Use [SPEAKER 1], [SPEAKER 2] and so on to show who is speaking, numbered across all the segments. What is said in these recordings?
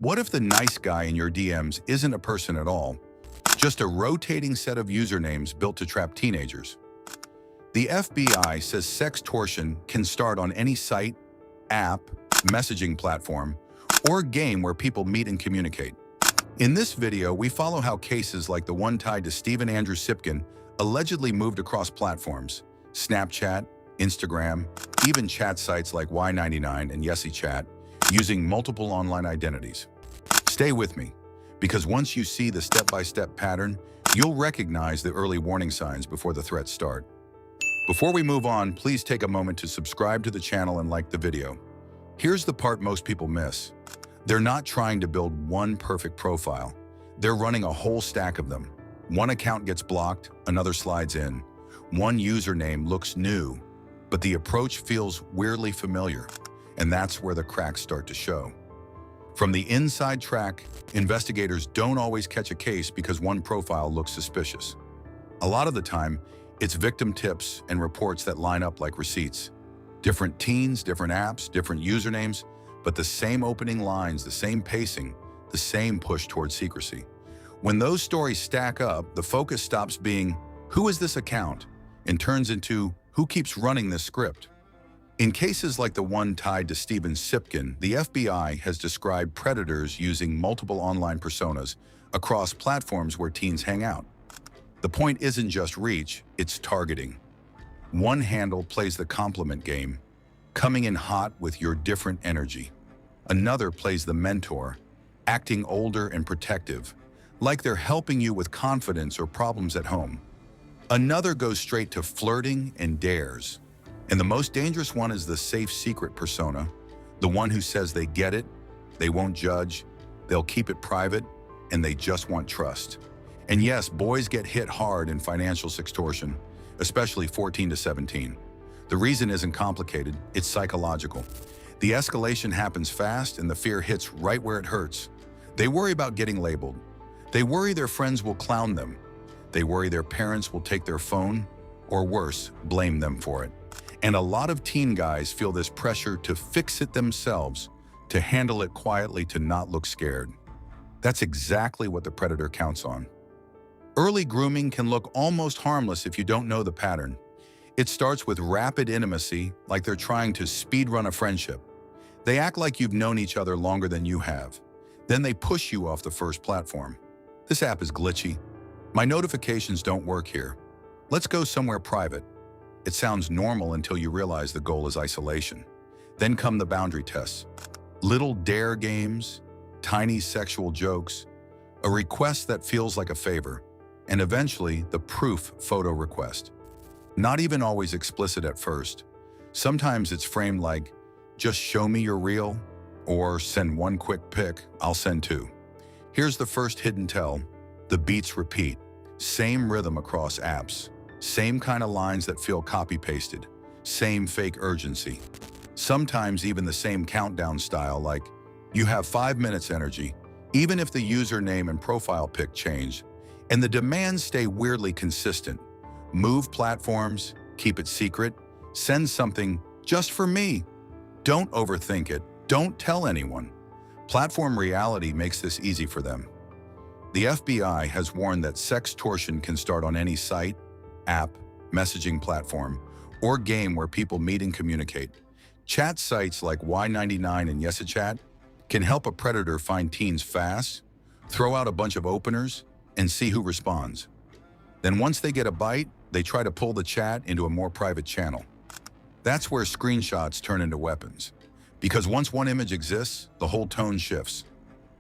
[SPEAKER 1] What if the nice guy in your DMs isn't a person at all, just a rotating set of usernames built to trap teenagers? The FBI says sextortion can start on any site, app, messaging platform, or game where people meet and communicate. In this video, we follow how cases like the one tied to Stephen Andrew Cipkin allegedly moved across platforms, Snapchat, Instagram, even chat sites like Y99 and YesiChat, using multiple online identities. Stay with me, because once you see the step-by-step pattern, you'll recognize the early warning signs before the threats start. Before we move on, please take a moment to subscribe to the channel and like the video. Here's the part most people miss. They're not trying to build one perfect profile. They're running a whole stack of them. One account gets blocked, another slides in. One username looks new, but the approach feels weirdly familiar, and that's where the cracks start to show. From the inside track, investigators don't always catch a case because one profile looks suspicious. A lot of the time, it's victim tips and reports that line up like receipts. Different teens, different apps, different usernames, but the same opening lines, the same pacing, the same push towards secrecy. When those stories stack up, the focus stops being, who is this account? And turns into, who keeps running this script? In cases like the one tied to Stephen Cipkin, the FBI has described predators using multiple online personas across platforms where teens hang out. The point isn't just reach, it's targeting. One handle plays the compliment game, coming in hot with your different energy. Another plays the mentor, acting older and protective, like they're helping you with confidence or problems at home. Another goes straight to flirting and dares. And the most dangerous one is the safe secret persona, the one who says they get it, they won't judge, they'll keep it private, and they just want trust. And yes, boys get hit hard in financial sextortion, especially 14 to 17. The reason isn't complicated, it's psychological. The escalation happens fast and the fear hits right where it hurts. They worry about getting labeled. They worry their friends will clown them. They worry their parents will take their phone, or worse, blame them for it. And a lot of teen guys feel this pressure to fix it themselves, to handle it quietly, to not look scared. That's exactly what the predator counts on. Early grooming can look almost harmless if you don't know the pattern. It starts with rapid intimacy, like they're trying to speedrun a friendship. They act like you've known each other longer than you have. Then they push you off the first platform. This app is glitchy. My notifications don't work here. Let's go somewhere private. It sounds normal until you realize the goal is isolation. Then come the boundary tests. Little dare games, tiny sexual jokes, a request that feels like a favor, and eventually the proof photo request. Not even always explicit at first. Sometimes it's framed like, just show me you're real, or send one quick pic, I'll send two. Here's the first hidden tell. The beats repeat. Same rhythm across apps. Same kind of lines that feel copy-pasted. Same fake urgency. Sometimes even the same countdown style, like, you have 5 minutes energy, even if the username and profile pic change. And the demands stay weirdly consistent. Move platforms, keep it secret, send something just for me. Don't overthink it, don't tell anyone. Platform reality makes this easy for them. The FBI has warned that sextortion can start on any site, app, messaging platform, or game where people meet and communicate. Chat sites like Y99 and YesiChat can help a predator find teens fast, throw out a bunch of openers, and see who responds. Then once they get a bite, they try to pull the chat into a more private channel. That's where screenshots turn into weapons. Because once one image exists, the whole tone shifts.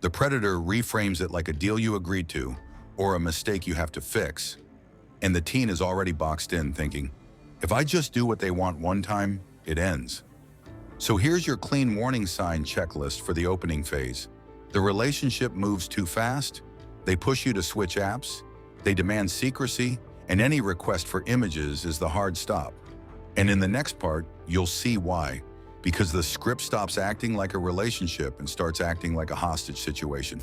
[SPEAKER 1] The predator reframes it like a deal you agreed to, or a mistake you have to fix. And the teen is already boxed in thinking, if I just do what they want one time, it ends. So here's your clean warning sign checklist for the opening phase. The relationship moves too fast, they push you to switch apps, they demand secrecy, and any request for images is the hard stop. And in the next part, you'll see why. Because the script stops acting like a relationship and starts acting like a hostage situation.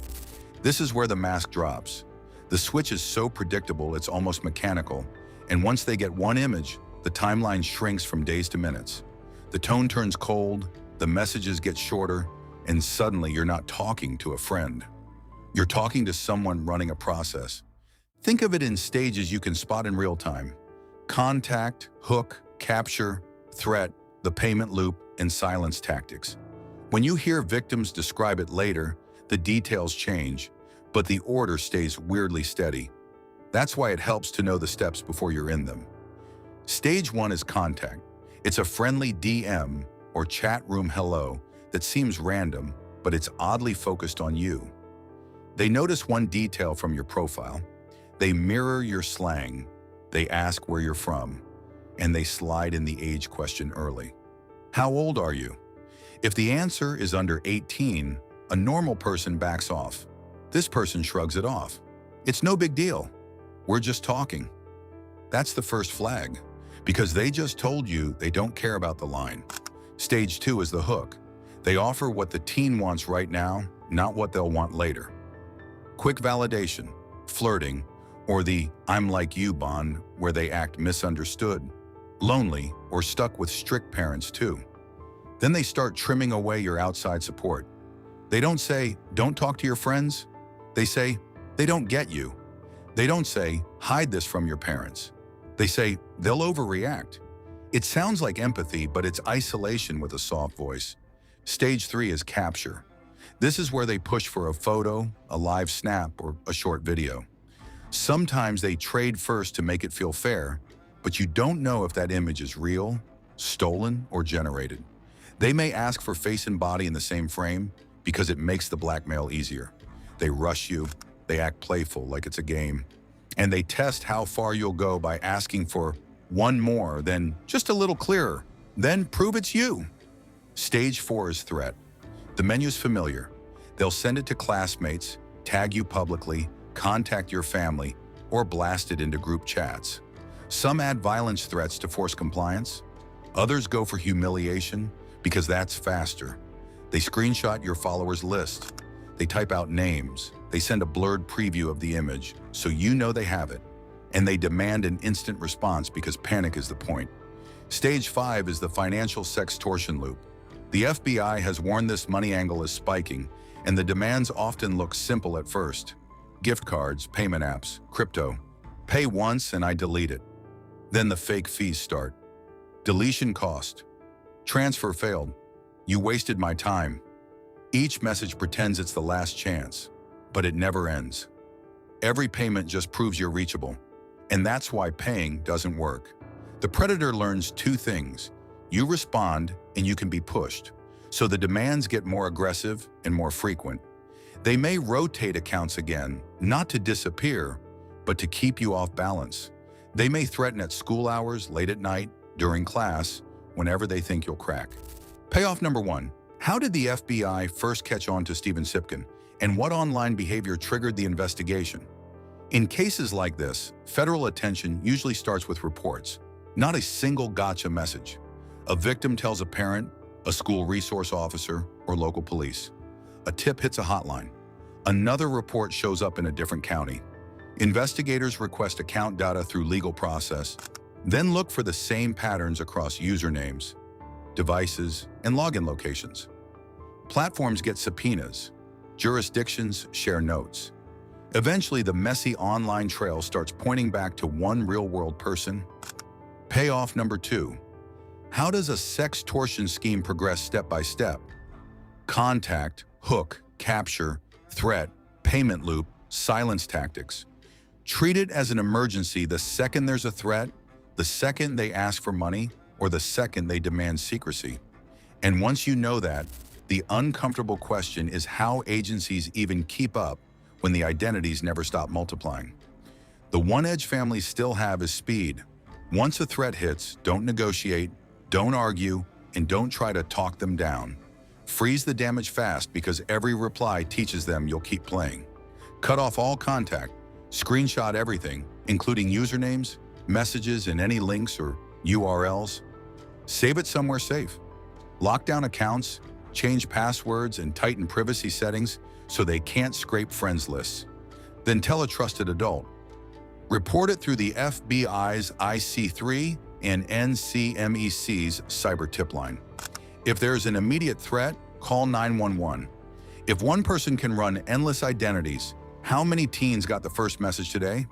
[SPEAKER 1] This is where the mask drops. The switch is so predictable it's almost mechanical, and once they get one image, the timeline shrinks from days to minutes. The tone turns cold, the messages get shorter, and suddenly you're not talking to a friend. You're talking to someone running a process. Think of it in stages you can spot in real time: contact, hook, capture, threat, the payment loop, and silence tactics. When you hear victims describe it later, the details change, but the order stays weirdly steady. That's why it helps to know the steps before you're in them. Stage 1 is contact. It's a friendly DM or chat room hello that seems random, but it's oddly focused on you. They notice one detail from your profile. They mirror your slang. They ask where you're from, and they slide in the age question early. How old are you? If the answer is under 18, a normal person backs off. This person shrugs it off. It's no big deal. We're just talking. That's the first flag, because they just told you they don't care about the line. Stage 2 is the hook. They offer what the teen wants right now, not what they'll want later. Quick validation, flirting, or the "I'm like you" bond where they act misunderstood, lonely, or stuck with strict parents too. Then they start trimming away your outside support. They don't say, "Don't talk to your friends." They say, "They don't get you." They don't say, "Hide this from your parents." They say, "They'll overreact." It sounds like empathy, but it's isolation with a soft voice. Stage 3 is capture. This is where they push for a photo, a live snap, or a short video. Sometimes they trade first to make it feel fair, but you don't know if that image is real, stolen, or generated. They may ask for face and body in the same frame because it makes the blackmail easier. They rush you, they act playful like it's a game, and they test how far you'll go by asking for one more, then just a little clearer, then prove it's you. Stage 4 is threat. The menu's familiar. They'll send it to classmates, tag you publicly, contact your family, or blast it into group chats. Some add violence threats to force compliance. Others go for humiliation because that's faster. They screenshot your followers list. They type out names. They send a blurred preview of the image so you know they have it. And they demand an instant response because panic is the point. Stage 5 is the financial sextortion loop. The FBI has warned this money angle is spiking, and the demands often look simple at first. Gift cards, payment apps, crypto. Pay once and I delete it. Then the fake fees start. Deletion cost. Transfer failed. You wasted my time. Each message pretends it's the last chance, but it never ends. Every payment just proves you're reachable, and that's why paying doesn't work. The predator learns two things. You respond and you can be pushed, so the demands get more aggressive and more frequent. They may rotate accounts again, not to disappear, but to keep you off balance. They may threaten at school hours, late at night, during class, whenever they think you'll crack. Payoff number 1. How did the FBI first catch on to Stephen Cipkin, and what online behavior triggered the investigation? In cases like this, federal attention usually starts with reports, not a single gotcha message. A victim tells a parent, a school resource officer, or local police. A tip hits a hotline. Another report shows up in a different county. Investigators request account data through legal process, then look for the same patterns across usernames, devices, and login locations. Platforms get subpoenas. Jurisdictions share notes. Eventually, the messy online trail starts pointing back to one real-world person. Payoff number 2. How does a sextortion scheme progress step by step? Contact, hook, capture, threat, payment loop, silence tactics. Treat it as an emergency the second there's a threat, the second they ask for money, or the second they demand secrecy. And once you know that, the uncomfortable question is how agencies even keep up when the identities never stop multiplying. The one edge families still have is speed. Once a threat hits, don't negotiate, don't argue, and don't try to talk them down. Freeze the damage fast because every reply teaches them you'll keep playing. Cut off all contact, screenshot everything, including usernames, messages, and any links or URLs. Save it somewhere safe. Lock down accounts, change passwords, and tighten privacy settings so they can't scrape friends lists. Then tell a trusted adult. Report it through the FBI's IC3 and NCMEC's cyber tip line. If there's an immediate threat, call 911. If one person can run endless identities, how many teens got the first message today?